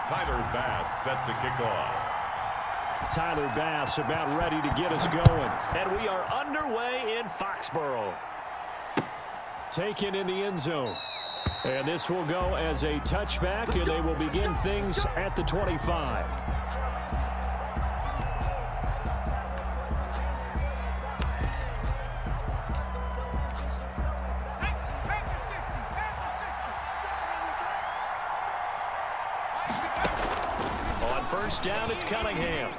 Tyler Bass set to kick off. Tyler Bass about ready to get us going. And we are underway in Foxborough. Taken in the end zone. And this will go as a touchback, and they will begin things at the 25. On first down, it's Cunningham.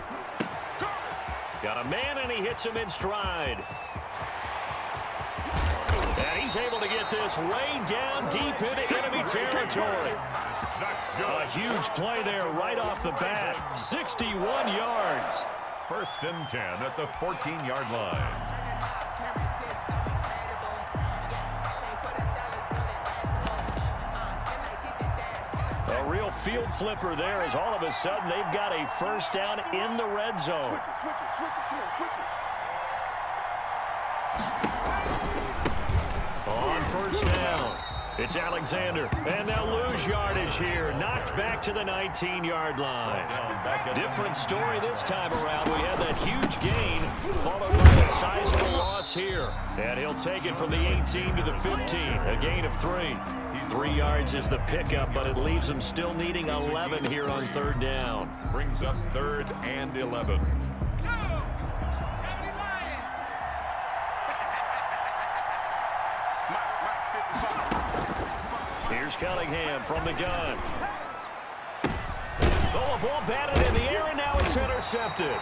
Got a man, and he hits him in stride. And he's able to get this way down deep into enemy territory. A huge play there right off the bat. 61 yards. First and 10 at the 14-yard line. A real field flipper there as all of a sudden they've got a first down in the red zone. On first down, it's Alexander, and they'll lose yardage here. Knocked back to the 19-yard line. Different story this time around. We had that huge gain, followed by a sizable loss here. And he'll take it from the 18 to the 15, a gain of 3. 3 yards is the pickup, but it leaves them still needing 11 here on third down. Brings up 3rd and 11. Here's Cunningham from the gun. Oh, a ball batted in the air, and now it's intercepted.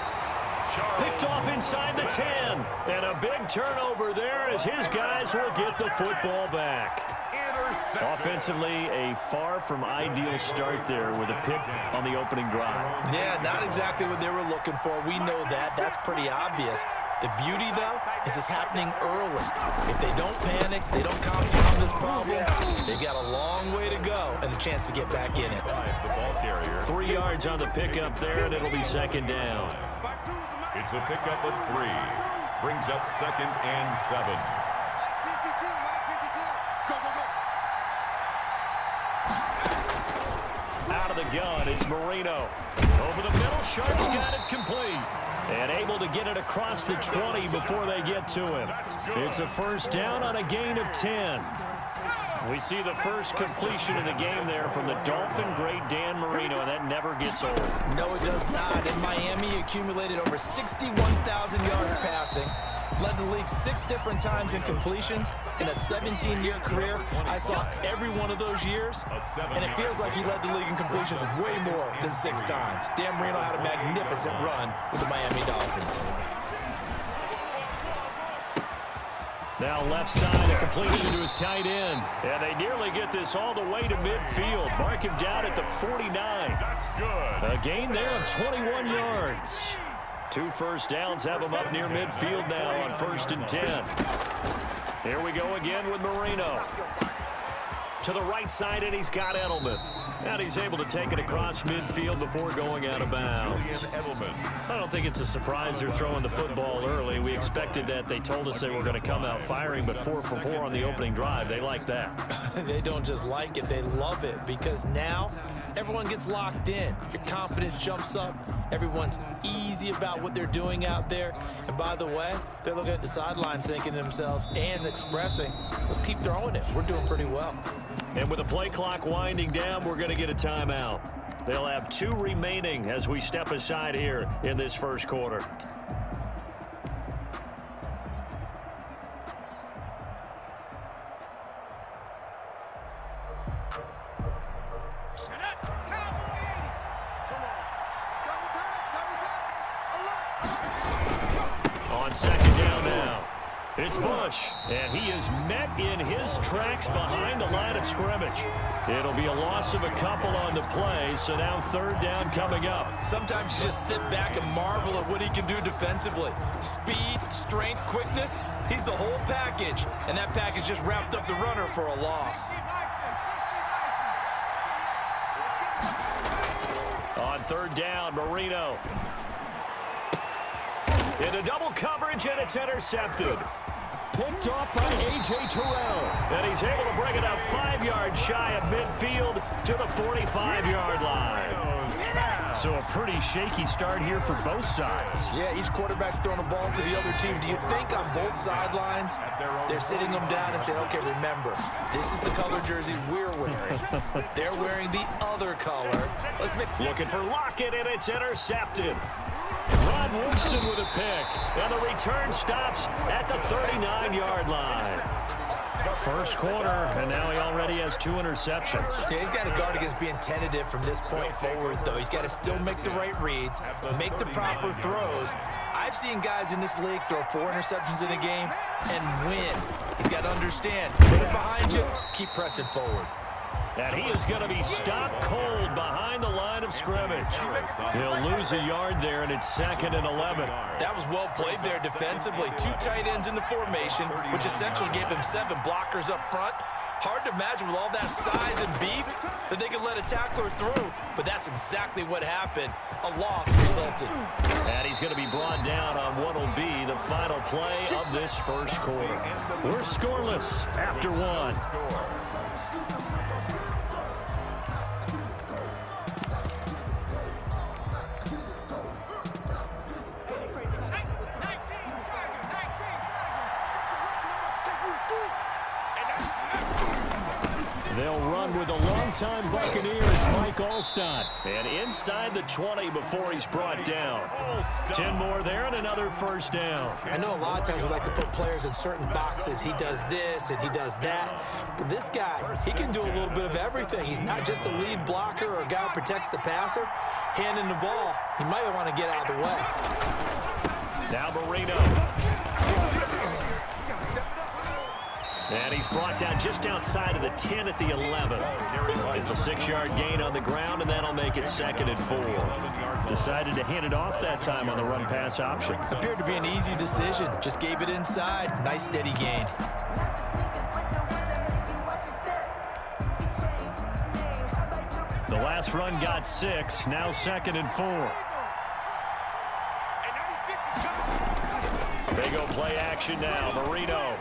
Picked off inside the 10. And a big turnover there as his guys will get the football back. Offensively, a far from ideal start there with a pick on the opening drive. Yeah, not exactly what they were looking for. We know that. That's pretty obvious. The beauty, though, is it's happening early. If they don't panic, they don't compound this problem, they got a long way to go and a chance to get back in it. 3 yards on the pickup there, and it'll be second down. It's a pickup of 3. Brings up 2nd and 7. Out of the gun, it's Marino. Over the middle, Sharp's got it complete. And able to get it across the 20 before they get to him. It's a first down on a gain of 10. We see the first completion of the game there from the Dolphin great Dan Marino, and that never gets old. No, it does not. In Miami, he accumulated over 61,000 yards passing. Led the league 6 different times in completions. In a 17-year career, I saw every one of those years, and it feels like he led the league in completions way more than 6 times. Dan Marino had a magnificent run with the Miami Dolphins. Now left side, a completion to his tight end. And they nearly get this all the way to midfield. Mark him down at the 49. That's good. A gain there of 21 yards. 2 first downs have him up near midfield now on 1st and 10. Here we go again with Marino. To the right side, and he's got Edelman. And he's able to take it across midfield before going out of bounds. I don't think it's a surprise they're throwing the football early. We expected that. They told us they were going to come out firing, but 4 for 4 on the opening drive. They like that. They don't just like it, they love it, because now everyone gets locked in. Your confidence jumps up. Everyone's easy about what they're doing out there. And by the way, they're looking at the sideline thinking to themselves and expressing, let's keep throwing it. We're doing pretty well. And with the play clock winding down, we're going to get a timeout. They'll have 2 remaining as we step aside here in this first quarter. On second down now. It's Bush, and he is met in his tracks behind the line of scrimmage. It'll be a loss of a couple on the play, so now 3rd down coming up. Sometimes you just sit back and marvel at what he can do defensively. Speed, strength, quickness, he's the whole package, and that package just wrapped up the runner for a loss. On 3rd down, Marino. Into double coverage, and it's intercepted. picked off by A.J. Terrell. And he's able to bring it up 5 yards shy of midfield to the 45-yard line. So a pretty shaky start here for both sides. Yeah, each quarterback's throwing a ball to the other team. Do you think on both sidelines they're sitting them down and saying, okay, remember, this is the color jersey we're wearing. They're wearing the other color. Looking for Lockett, and it's intercepted. Rod Woodson with a pick, and the return stops at the 39-yard line. First quarter, and now he already has 2 interceptions. Yeah, he's got to guard against being tentative from this point forward, though. He's got to still make the right reads, make the proper throws. I've seen guys in this league throw 4 interceptions in a game and win. He's got to understand, put it behind you, keep pressing forward. And he is going to be stopped cold behind the line of scrimmage. He'll lose a yard there, and it's 2nd and 11. That was well played there defensively. 2 tight ends in the formation, which essentially gave him 7 blockers up front. Hard to imagine with all that size and beef that they could let a tackler through, but that's exactly what happened. A loss resulted. And he's going to be brought down on what will be the final play of this first quarter. We're scoreless after 1. They'll run with a longtime Buccaneer. It's Mike Alstott. And inside the 20 before he's brought down. 10 more there and another first down. I know a lot of times we like to put players in certain boxes. He does this and he does that. But this guy, he can do a little bit of everything. He's not just a lead blocker or a guy who protects the passer. Handing the ball, he might want to get out of the way. Now Marino. And he's brought down just outside of the 10 at the 11. It's a 6-yard gain on the ground, and that'll make it 2nd and 4. Decided to hand it off that time on the run-pass option. Appeared to be an easy decision. Just gave it inside. Nice, steady gain. The last run got 6. Now 2nd and 4. They go play action now. Marino.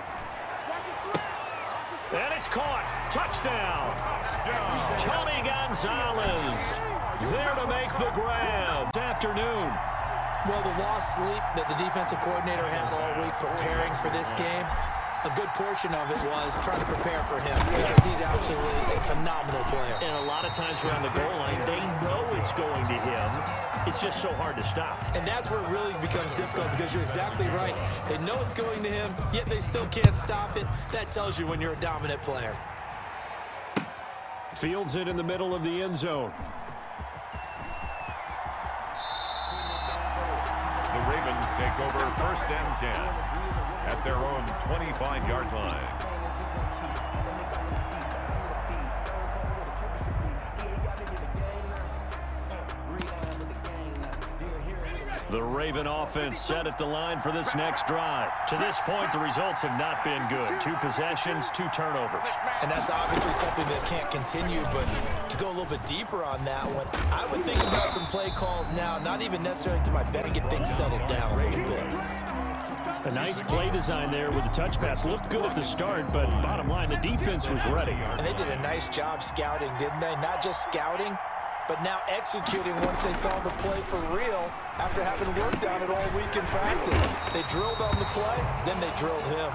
And it's caught. Touchdown. Tony Gonzalez there to make the grab this afternoon. Well, the lost sleep that the defensive coordinator had all week preparing for this game, a good portion of it was trying to prepare for him because he's absolutely a phenomenal player. And a lot of times around the goal line, they know it's going to him. It's just so hard to stop. And that's where it really becomes difficult because you're exactly right. They know it's going to him, yet they still can't stop it. That tells you when you're a dominant player. Fields it in the middle of the end zone. The Ravens take over 1st and 10 at their own 25-yard line. The Raven offense set at the line for this next drive. To this point, the results have not been good. 2 possessions, 2 turnovers. And that's obviously something that can't continue, but to go a little bit deeper on that one, I would think about some play calls now, not even necessarily to my bet and get things settled down a little bit. A nice play design there with the touch pass. Looked good at the start, but bottom line, the defense was ready. And they did a nice job scouting, didn't they? Not just scouting, but now executing once they saw the play for real after having worked on it all week in practice. They drilled on the play, then they drilled him.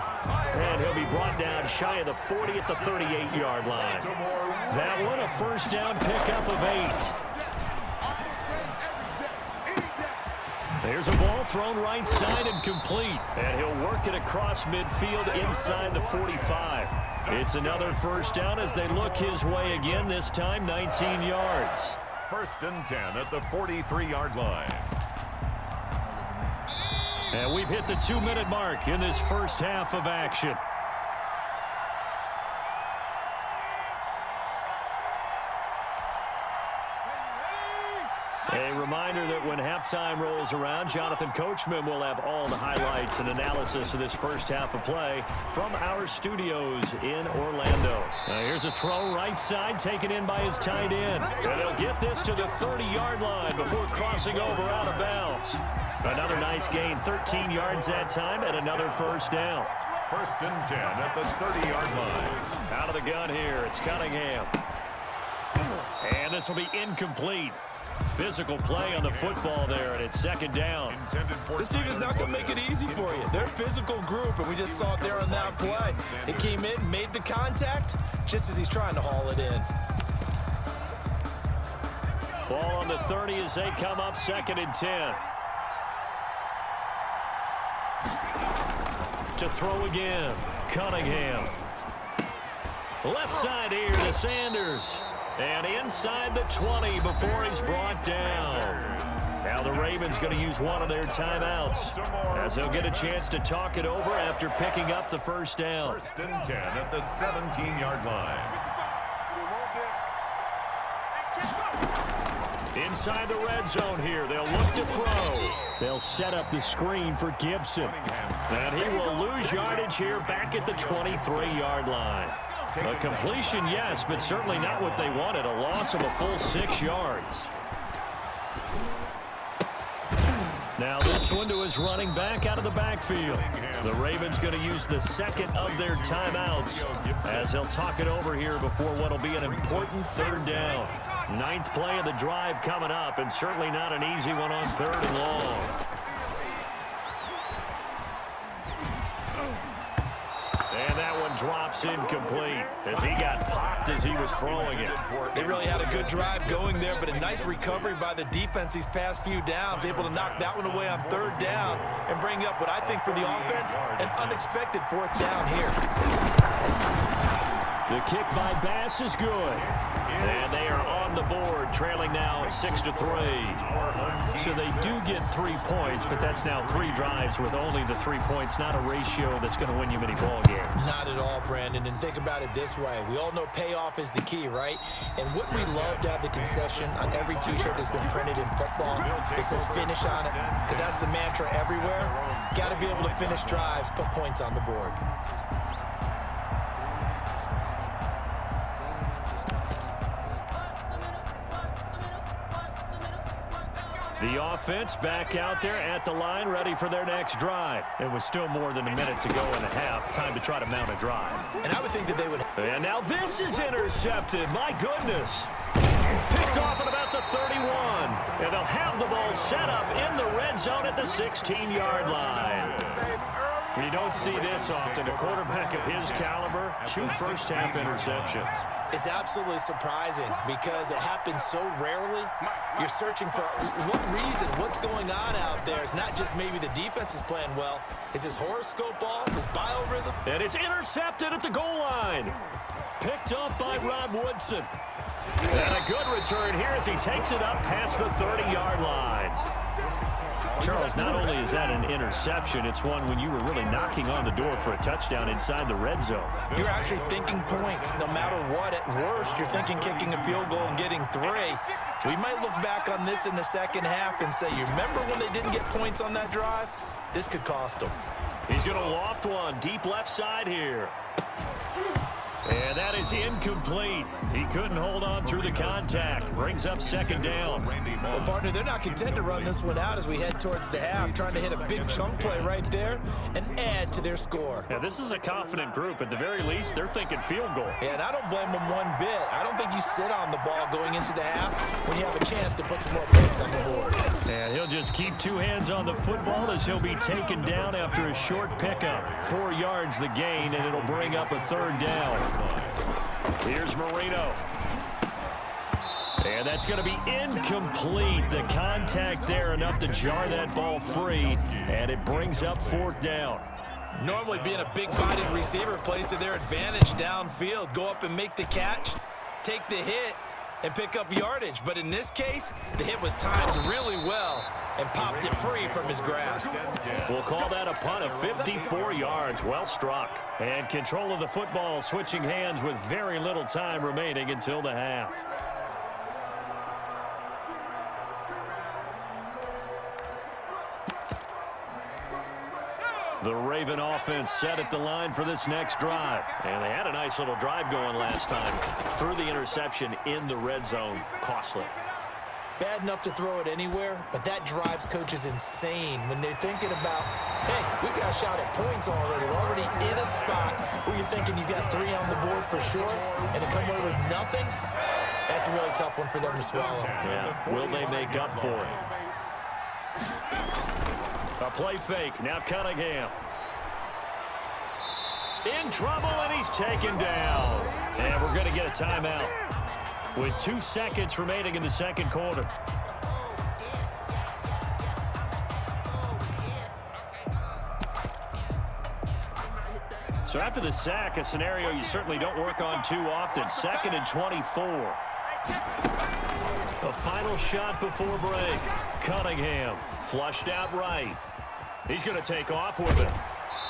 And he'll be brought down shy of the 40 at the 38-yard line. That one, a first down pickup of 8. There's a ball thrown right side and complete. And he'll work it across midfield inside the 45. It's another first down as they look his way again, this time 19 yards. 1st and 10 at the 43-yard line. And we've hit the 2-minute mark in this first half of action. A reminder that when halftime rolls around, Jonathan Coachman will have all the highlights and analysis of this first half of play from our studios in Orlando. Now here's a throw right side taken in by his tight end. And they'll get this to the 30-yard line before crossing over out of bounds. Another nice gain, 13 yards that time, and another first down. First and 10 at the 30-yard line. Out of the gun here, it's Cunningham. And this will be incomplete. Physical play on the football there, and it's second down. This team is not going to make it easy for you. They're a physical group, and we just saw it there on that play. It came in, made the contact, just as he's trying to haul it in. Ball on the 30 as they come up, second and 10. To throw again, Cunningham. Left side here to Sanders. And inside the 20 before he's brought down. Now the Ravens going to use one of their timeouts as they'll get a chance to talk it over after picking up the first down. First and 10 at the 17-yard line. Inside the red zone here. They'll look to throw. They'll set up the screen for Gibson. And he will lose yardage here back at the 23-yard line. A completion, yes, but certainly not what they wanted. A loss of a full 6 yards. Now this one to his running back out of the backfield. The Ravens going to use the second of their timeouts as they'll talk it over here before what will be an important third down. Ninth play of the drive coming up, and certainly not an easy one on third and long. And that one drops incomplete as he got popped as he was throwing it. They really had a good drive going there, but a nice recovery by the defense these past few downs, able to knock that one away on third down and bring up what I think for the offense, an unexpected fourth down here. The kick by Bass is good. And they are on the board, trailing now 6-3. So they do get 3 points, but that's now 3 drives with only the 3 points, not a ratio that's going to win you many ball games. Not at all, Brandon. And think about it this way. We all know payoff is the key, right? And wouldn't we love to have the concession on every T-shirt that's been printed in football that says finish on it? Because that's the mantra everywhere. Got to be able to finish drives, put points on the board. The offense back out there at the line, ready for their next drive. It was still more than a minute to go in the half. Time to try to mount a drive. And I would think that they would. And now this is intercepted. My goodness. Picked off at about the 31. And they'll have the ball set up in the red zone at the 16-yard line. You don't see this often. A quarterback of his caliber, 2 first-half interceptions. It's absolutely surprising because it happens so rarely. You're searching for what reason, what's going on out there. It's not just maybe the defense is playing well. Is his horoscope off? His biorhythm? And it's intercepted at the goal line. Picked up by Rod Woodson. And a good return here as he takes it up past the 30-yard line. Charles, not only is that an interception, it's one when you were really knocking on the door for a touchdown inside the red zone. You're actually thinking points no matter what. At worst, you're thinking kicking a field goal and getting 3. We might look back on this in the second half and say, you remember when they didn't get points on that drive? This could cost them. He's going to loft one deep left side here. And that is incomplete. He couldn't hold on through the contact. Brings up second down. Well, partner, they're not content to run this one out as we head towards the half, trying to hit a big chunk play right there and add to their score. Yeah, this is a confident group. At the very least, they're thinking field goal. Yeah, and I don't blame them one bit. I don't think you sit on the ball going into the half when you have a chance to put some more points on the board. And he'll just keep 2 hands on the football as he'll be taken down after a short pickup. 4 yards the gain, and it'll bring up a third down. Here's Marino. And that's going to be incomplete. The contact there enough to jar that ball free, and it brings up 4th down. Normally being a big-bodied receiver plays to their advantage downfield. Go up and make the catch, take the hit, and pick up yardage. But in this case, the hit was timed really well and popped it free from his grasp. We'll call that a punt of 54 yards. Well struck. And control of the football switching hands with very little time remaining until the half. The Raven offense set at the line for this next drive. And they had a nice little drive going last time. Threw the interception in the red zone. Costly. Bad enough to throw it anywhere, but that drives coaches insane when they're thinking about, hey, we got a shot at points already. We're already in a spot where you're thinking you got 3 on the board for sure, and to come away with nothing, that's a really tough one for them to swallow. Yeah, will they make up for it? A play fake, now Cunningham. In trouble, and he's taken down. And we're going to get a timeout with 2 seconds remaining in the second quarter. So after the sack, a scenario you certainly don't work on too often. 2nd and 24. A final shot before break. Cunningham flushed out right. He's going to take off with it.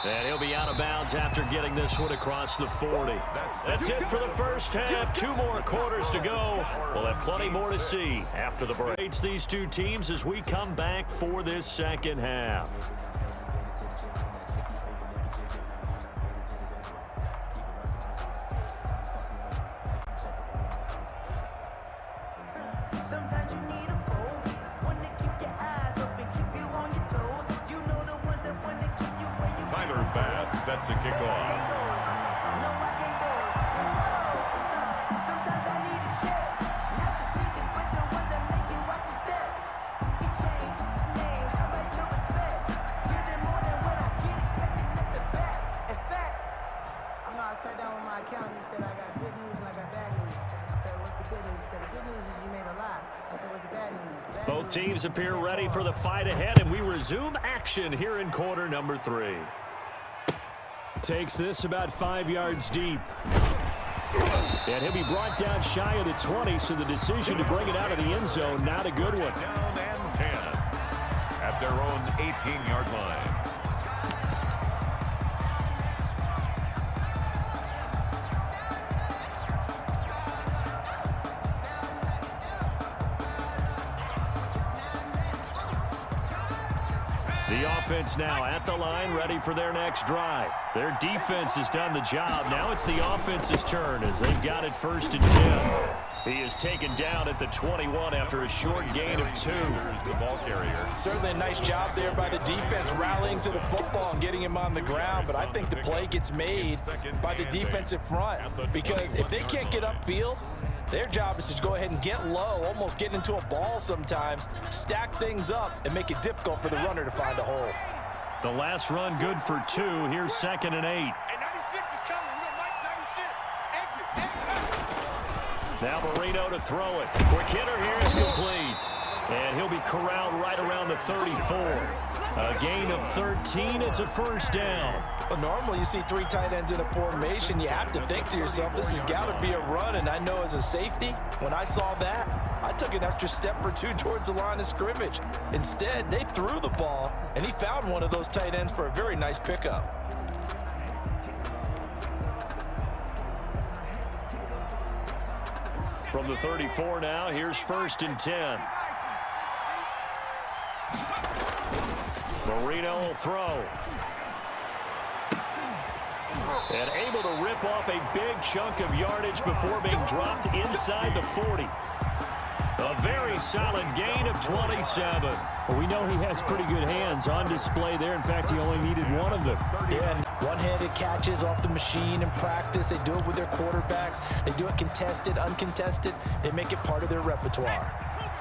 And he'll be out of bounds after getting this one across the 40. That's it for the first half. 2 more quarters to go. We'll have plenty more to see after the break. It's these two teams as we come back for this second half. Set to kick off. Sat down with my accountant. He said, I got good news and I got bad news. I said, what's the good news? He said, the good news is you made a lot. I said, what's the bad news? Both teams appear ready for the fight ahead, and we resume action here in quarter number 3. Takes this about 5 yards deep. And he'll be brought down shy of the 20, so the decision to bring it out of the end zone, not a good one. Down and 10 at their own 18-yard line. The offense now at the line, ready for their next drive. Their defense has done the job. Now it's the offense's turn as they've got it 1st and 10. He is taken down at the 21 after a short gain of 2. The ball carrier. Certainly a nice job there by the defense rallying to the football and getting him on the ground, but I think the play gets made by the defensive front because if they can't get upfield, their job is to go ahead and get low, almost get into a ball sometimes, stack things up, and make it difficult for the runner to find a hole. The last run good for 2. Here's 2nd and 8. Hey, 96 is coming. We got 96. Exit. Now Marino to throw it. Quick hitter here is complete. And he'll be corralled right around the 34. A gain of 13. It's a 1st down. Well, normally you see 3 tight ends in a formation. You have to think to yourself, this has got to be a run. And I know as a safety, when I saw that, I took an extra step or 2 towards the line of scrimmage. Instead, they threw the ball, and he found one of those tight ends for a very nice pickup. From the 34 now, here's 1st and 10. Marino will throw. And able to rip off a big chunk of yardage before being dropped inside the 40. A very solid gain of 27. Well, we know he has pretty good hands on display there. In fact, he only needed one of them. Yeah, and one-handed catches off the machine in practice. They do it with their quarterbacks. They do it contested, uncontested. They make it part of their repertoire.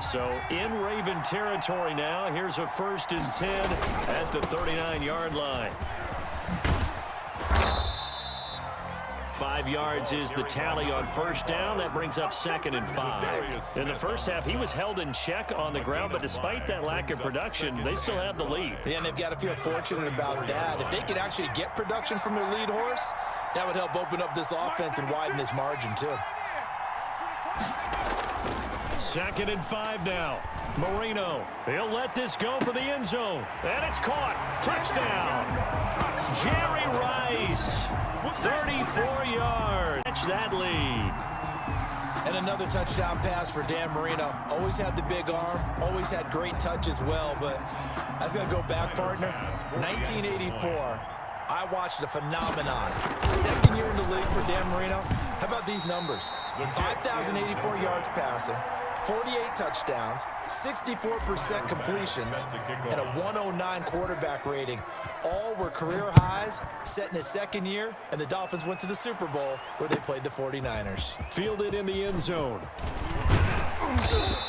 So in Raven territory now. Here's a 1st and 10 at the 39-yard line. 5 yards is the tally on 1st down. That brings up 2nd and 5. In the first half, he was held in check on the ground, but despite that lack of production, they still have the lead. Yeah, and they've got to feel fortunate about that. If they could actually get production from their lead horse, that would help open up this offense and widen this margin too. 2nd and 5 now. Marino, he'll let this go for the end zone. And it's caught. Touchdown. Jerry Rice, 34 yards. Catch that lead. And another touchdown pass for Dan Marino. Always had the big arm, always had great touch as well, but I was going to go back, partner. 1984, I watched a phenomenon. Second year in the league for Dan Marino. How about these numbers? 5,084 yards passing, 48 touchdowns, 64% completions, and a 109 quarterback rating. All were career highs, set in his second year, and the Dolphins went to the Super Bowl where they played the 49ers. Fielded in the end zone.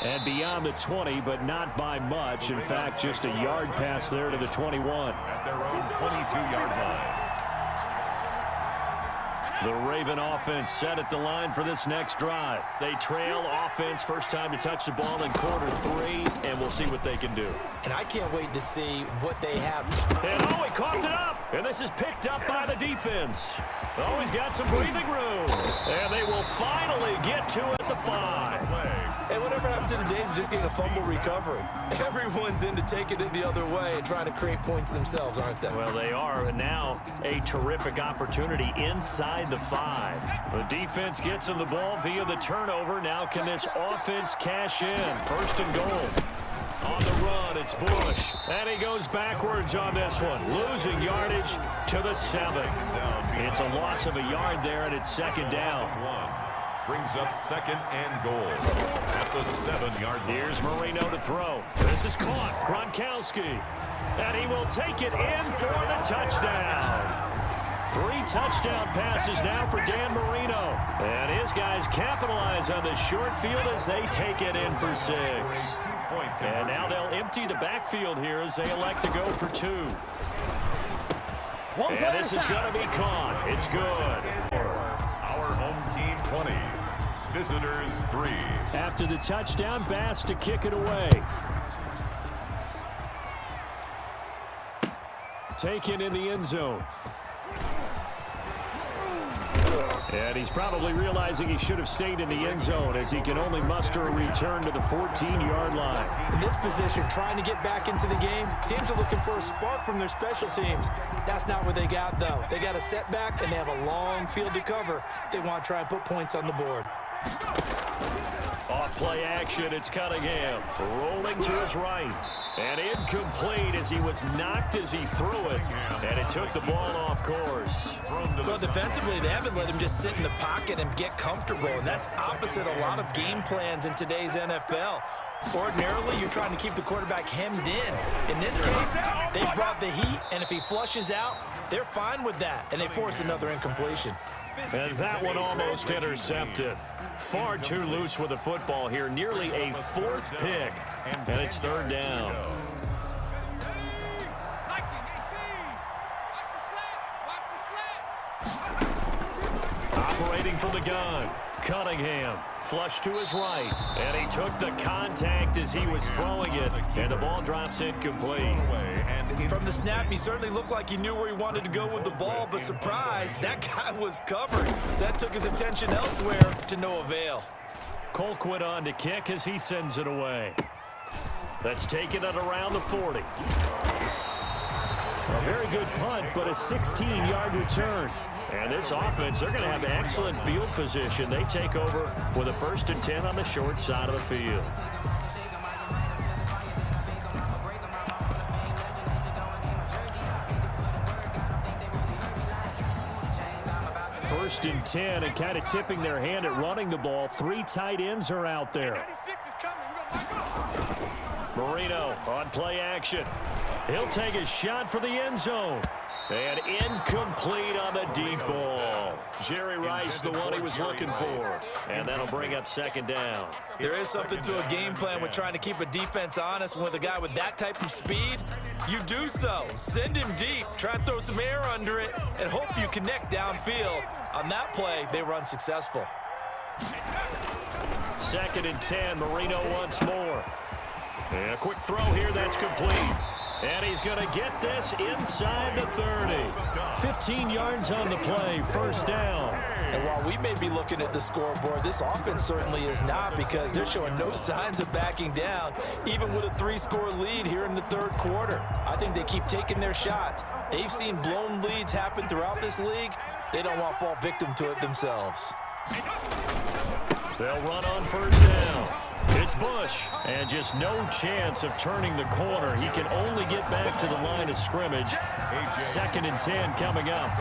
And beyond the 20, but not by much. In fact, just a yard pass there to the 21. At their own 22-yard line. The Raven offense set at the line for this next drive. They trail offense, first time to touch the ball in quarter 3, and we'll see what they can do. And I can't wait to see what they have. And he coughed it up, and this is picked up by the defense. He's got some breathing room, and they will finally get to it at the 5. Hey, whatever happened to the days of just getting a fumble recovery? Everyone's into taking it the other way and trying to create points themselves, aren't they? Well, they are, and now a terrific opportunity inside the 5. The defense gets him the ball via the turnover. Now can this offense cash in? First and goal. On the run, it's Bush. And he goes backwards on this one, losing yardage to the 7. It's a loss of a yard there, and it's second down. Brings up second and goal at the 7-yard line. Here's Marino to throw. This is caught. Gronkowski. And he will take it in for the touchdown. 3 touchdown passes now for Dan Marino. And his guys capitalize on the short field as they take it in for 6. And now they'll empty the backfield here as they elect to go for 2. And this is going to be caught. It's good. Our home team 20. Visitors 3. After the touchdown, Bass to kick it away. Taken in the end zone. And he's probably realizing he should have stayed in the end zone as he can only muster a return to the 14-yard line. In this position, trying to get back into the game, teams are looking for a spark from their special teams. That's not what they got, though. They got a setback, and they have a long field to cover if they want to try and put points on the board. Off play action, it's Cunningham rolling to his right. And incomplete as he was knocked as he threw it. And it took the ball off course. Well, defensively, they haven't let him just sit in the pocket and get comfortable. And that's opposite a lot of game plans in today's NFL. Ordinarily, you're trying to keep the quarterback hemmed in. In this case, they brought the heat, and if he flushes out, they're fine with that. And they force another incompletion. And that one almost intercepted. Far too loose with the football here. Nearly a 4th pick. And it's 3rd down. Operating from the gun. Cunningham. Flush to his right. And he took the contact as he was throwing it. And the ball drops incomplete. From the snap, he certainly looked like he knew where he wanted to go with the ball, but surprise, that guy was covered. So that took his attention elsewhere to no avail. Colquitt on to kick as he sends it away. That's taken at around the 40. A very good punt, but a 16-yard return. And this offense, they're going to have excellent field position. They take over with a 1st and 10 on the short side of the field. First and 10, and kind of tipping their hand at running the ball. 3 tight ends are out there. Marino on play action. He'll take a shot for the end zone. And incomplete on the deep ball. Jerry Rice, the one he was looking for. And that'll bring up 2nd down. There is something to a game plan with trying to keep a defense honest. With a guy with that type of speed, you do so. Send him deep, try and throw some air under it, and hope you connect downfield. On that play, they run successful. 2nd and 10, Marino once more. And a quick throw here, that's complete. And he's going to get this inside the 30. 15 yards on the play, 1st down. And while we may be looking at the scoreboard, this offense certainly is not, because they're showing no signs of backing down, even with a 3-score lead here in the 3rd quarter. I think they keep taking their shots. They've seen blown leads happen throughout this league. They don't want to fall victim to it themselves. They'll run on first down. It's Bush, and just no chance of turning the corner. He can only get back to the line of scrimmage. 2nd and 10 coming up.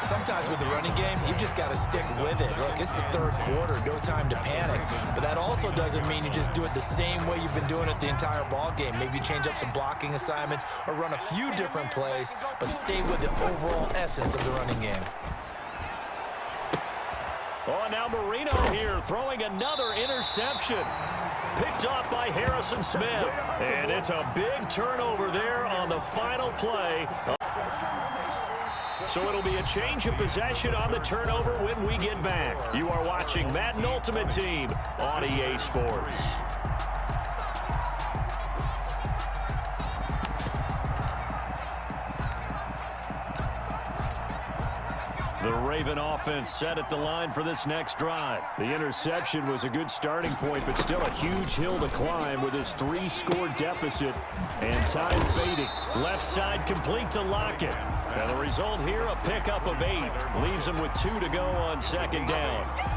Sometimes with the running game, you just got to stick with it. Look, it's the 3rd quarter, no time to panic. But that also doesn't mean you just do it the same way you've been doing it the entire ball game. Maybe change up some blocking assignments or run a few different plays, but stay with the overall essence of the running game. Oh, now Marino here throwing another interception. Picked off by Harrison Smith. And it's a big turnover there on the final play. So it'll be a change of possession on the turnover when we get back. You are watching Madden Ultimate Team on EA Sports. The Raven offense set at the line for this next drive. The interception was a good starting point, but still a huge hill to climb with his 3-score deficit and time fading. Left side complete to Lockett. And the result here, a pickup of 8. Leaves him with 2 to go on 2nd down.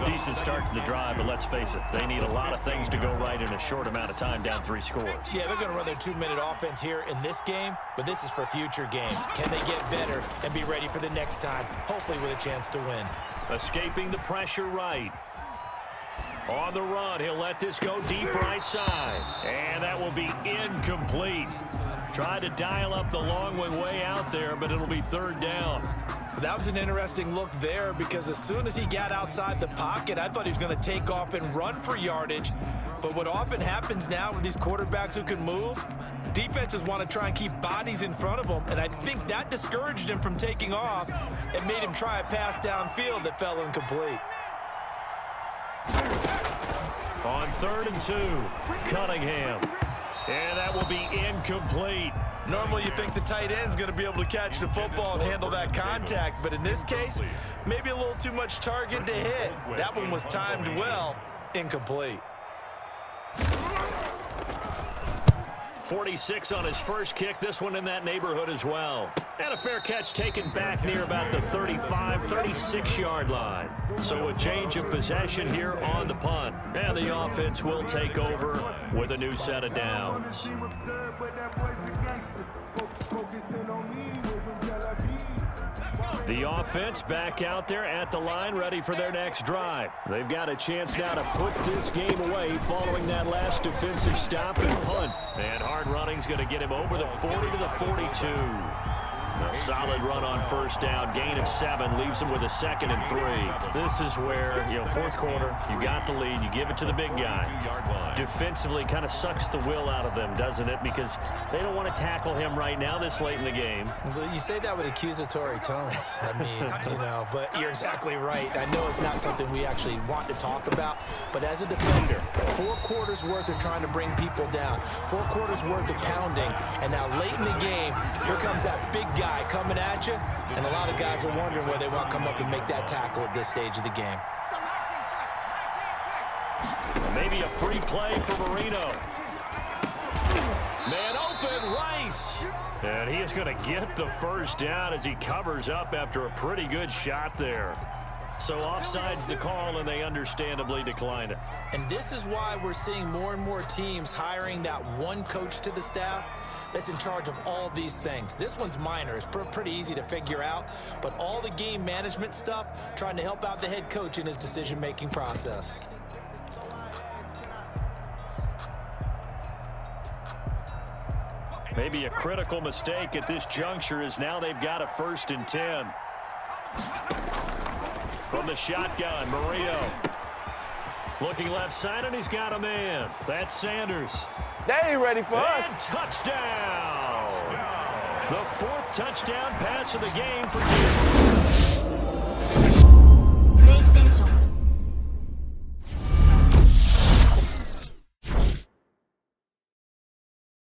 Decent start to the drive, but let's face it, they need a lot of things to go right in a short amount of time, down 3 scores. Yeah, they're going to run their 2-minute offense here in this game, but this is for future games. Can they get better and be ready for the next time, hopefully with a chance to win? Escaping the pressure right. On the run, he'll let this go deep right side. And that will be incomplete. Tried to dial up the long one way out there, but it'll be 3rd down. That was an interesting look there because as soon as he got outside the pocket, I thought he was going to take off and run for yardage. But what often happens now with these quarterbacks who can move, defenses want to try and keep bodies in front of them, and I think that discouraged him from taking off and made him try a pass downfield that fell incomplete. On 3rd and 2, Cunningham. And that will be incomplete. Normally you think the tight end's going to be able to catch the football and handle that contact, but in this case, maybe a little too much target to hit. That one was timed well, incomplete. 46 on his first kick, this one in that neighborhood as well. And a fair catch taken back near about the 35, 36-yard line. So a change of possession here on the punt. And the offense will take over with a new set of downs. The offense back out there at the line, ready for their next drive. They've got a chance now to put this game away following that last defensive stop and punt. And hard running's going to get him over the 40 to the 42. A solid run on first down, gain of 7, leaves him with a 2nd and 3. This is where, 4th quarter, you got the lead, you give it to the big guy. Defensively kind of sucks the will out of them, doesn't it? Because they don't want to tackle him right now this late in the game. Well, you say that with accusatory tones. I mean, but you're exactly right. I know it's not something we actually want to talk about, but as a defender, 4 quarters worth of trying to bring people down, 4 quarters worth of pounding, and now late in the game, here comes that big guy coming at you, and a lot of guys are wondering where they want to come up and make that tackle at this stage of the game. Maybe a free play for Marino. Man open, Rice. And he is going to get the first down as he covers up after a pretty good shot there. So offside's the call, and they understandably declined it. And this is why we're seeing more and more teams hiring that one coach to the staff that's in charge of all these things. This one's minor. It's pretty easy to figure out, but all the game management stuff, trying to help out the head coach in his decision-making process. Maybe a critical mistake at this juncture is now they've got a 1st and 10. From the shotgun, Marino. Looking left side, and he's got a man. That's Sanders. They ain't ready for us. And touchdown. The 4th touchdown pass of the game for Houston.